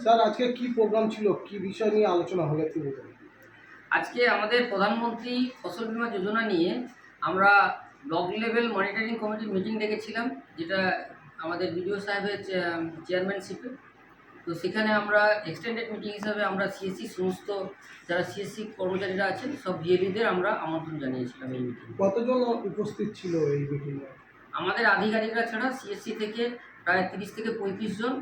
Sir আজকে কি programme ছিল, কি বিষয় নিয়ে আলোচনা হলো একটু বলুন। আজকে আমাদের প্রধানমন্ত্রী ফসল বীমা যোজনা নিয়ে আমরা ব্লক লেভেল মনিটরিং কমিটির মিটিং ডেকেছিলাম, যেটা আমাদের বিডিও সাহেবের চেয়ারম্যানশিপে। তো সেখানে আমরা এক্সটেন্ডেড মিটিং হিসাবে আমরা সিএসসি সমস্ত যারা সিএসসি কর্মচারীরা আছেন সব বিএলইদের আমরা আমন্ত্রণ জানিয়েছিলাম এই মিটিং। কতজন উপস্থিত ছিল এই মিটিংয়ে? আমাদের আধিকারিকরা ছাড়া সিএসসি থেকে প্রায় 30 থেকে 35 জন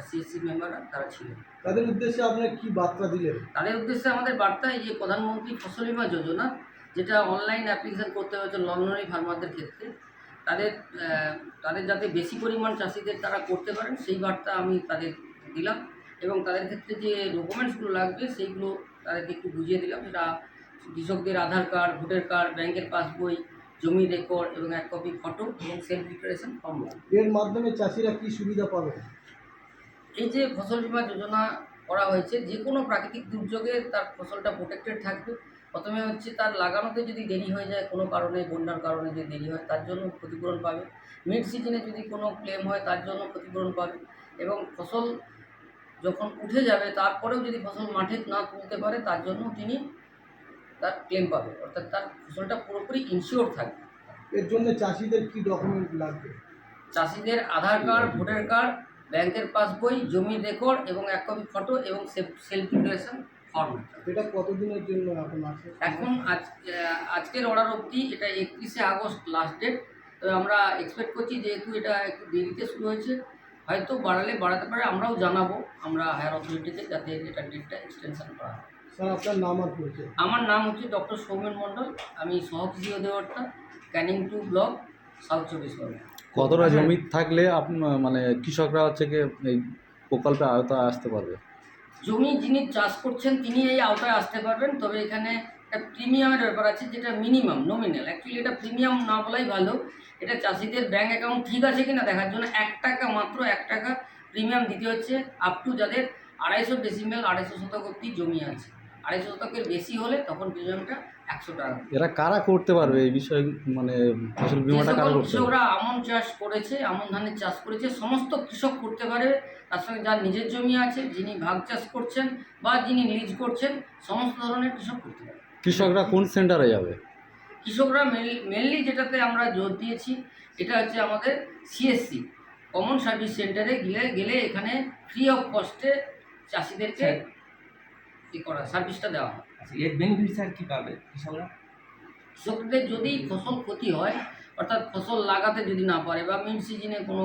সিএসসি মেম্বাররা তারা ছিলেন। তাদের উদ্দেশ্যে আপনারা কি বার্তা দিলেন? তাদের উদ্দেশ্যে আমাদের বার্তা এই যে প্রধানমন্ত্রী ফসল বীমা যোজনা, যেটা অনলাইন অ্যাপ্লিকেশন করতে হয়েছে লন্ডনী ফার্মারদের ক্ষেত্রে, তাদের যাতে বেশি পরিমাণ চাষিদের তারা করতে পারেন সেই বার্তা আমি তাদের দিলাম। এবং তাদের ক্ষেত্রে যে ডকুমেন্টসগুলো লাগবে সেইগুলো তাদেরকে একটু বুঝিয়ে দিলাম। সেটা কৃষকদের আধার কার্ড, ভোটার কার্ড, ব্যাংকের পাসবই, জমি রেকর্ড এবং 1 কপি ফটো এবং সেলফ ডিক্লারেশন ফর্ম। এর মাধ্যমে চাষিরা কি সুবিধা পাবে? এই যে ফসল বীমা যোজনা করা হয়েছে, যে কোনো প্রাকৃতিক দুর্যোগে তার ফসলটা প্রোটেক্টেড থাকবে। প্রথমে হচ্ছে তার লাগানোতে যদি দেরি হয়ে যায়, কোনো কারণে বন্যার কারণে যদি দেরি হয় তার জন্য ক্ষতিপূরণ পাবে। মিড সিজনে যদি কোনো ক্লেম হয় তার জন্য ক্ষতিপূরণ পাবে। এবং ফসল যখন উঠে যাবে তারপরেও যদি ফসল মাঠে না তুলতে পারে তার জন্য তিনি তার ক্লেম পাবে, অর্থাৎ তার ফসলটা পুরোপুরি ইনশিওর থাকবে। এর জন্য চাষিদের কি ডকুমেন্ট লাগবে? চাষিদের আধার কার্ড, ভোটার কার্ড, ব্যাংকের পাসবই, জমির রেকর্ড এবং 1 কপি ফটো এবং সেলফ ডিক্লারেশন ফর্ম। এটা কতদিনের জন্য এখন আছে? এখন আজকের অর্ডার অবধি এটা 31শে আগস্ট লাস্ট ডেট। তবে আমরা এক্সপেক্ট করছি যেহেতু এটা একটু দেরিতে শুরু হয়েছে, হয়তো বাড়াতে পারে। আমরাও জানাবো আমরা হায়ার অথরিটিকে যাতে এটা ডেটটা এক্সটেনশন করা হয়। স্যার আপনার নাম আর পরিচয়? আমার নাম হচ্ছে ডক্টর সৌমেন মণ্ডল, আমি সহকৃষি অধিকর্তা, ক্যানিং 2 ব্লক, সাউথ 24 পরগনা। কতটা জমি থাকলে মানে কৃষকরা হচ্ছে কি এই প্রকল্পের আওতায় আসতে পারবে? জমি যিনি চাষ করছেন তিনি এই আওতায় আসতে পারবেন, তবে এখানে একটা প্রিমিয়ামের ব্যাপার আছে, যেটা মিনিমাম নমিনাল। অ্যাকচুয়ালি এটা প্রিমিয়াম না বলাই ভালো। এটা চাষিদের ব্যাঙ্ক অ্যাকাউন্ট ঠিক আছে কিনা দেখার জন্য 1 টাকা, মাত্র 1 টাকা প্রিমিয়াম দিতে হচ্ছে আপ টু যাদের 250 ডেসিমেল 250 শতক অব্দি জমি আছে। 250 শতকের বেশি হলে তখন প্রিমিয়ামটা 100 টাকা। এরা কারা করতে পারবে এই বিষয়ে, মানে ফসল বীমাটা কারা করতে পারবে? কৃষকরা আমন চাষ করেছে, আমন ধানের চাষ করেছে, সমস্ত কৃষক করতে পারে। তার সঙ্গে যার নিজের জমি আছে, যিনি ভাগ চাষ করছেন বা যিনি লিজ করছেন, সমস্ত ধরনের কৃষক করতে পারে। কৃষকরা কোন সেন্টারে যাবে? কৃষকরা মেনলি যেটাতে আমরা জোর দিয়েছি এটা হচ্ছে আমাদের সিএসসি কমন সার্ভিস সেন্টারে গেলে এখানে ফ্রি অফ কস্টে চাষিদেরকে সার্ভিসটা দেওয়া হয়। এর বেনিফিট কী পাবে কৃষকরা? কৃষকদের যদি ফসল ক্ষতি হয়, অর্থাৎ ফসল লাগাতে যদি না পারে বা মিড সিজনে কোনো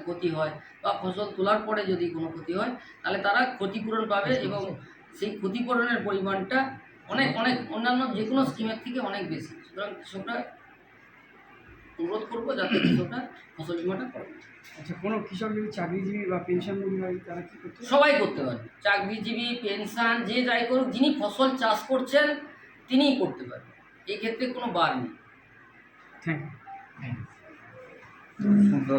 ক্ষতি হয় বা ফসল তোলার পরে যদি কোনো ক্ষতি হয়, তাহলে তারা ক্ষতিপূরণ পাবে এবং সেই ক্ষতিপূরণের পরিমাণটা অনেক অন্যান্য যে কোনো স্কিমের থেকে অনেক বেশি। সুতরাং কৃষকরা অনুরোধ করবো যাতে কৃষকরা ফসল বীমাটা করে। আচ্ছা, কোনো কৃষক যদি চাকরিজীবী বা পেনশনভোগী হয় তারা কী করতে? সবাই করতে পারে, চাকরিজীবী, পেনশন, যে যাই করুক, যিনি ফসল চাষ করছেন তিনিই করতে পারেন। এই ক্ষেত্রে কোনো বার নেই। Thank you. সুন্দর।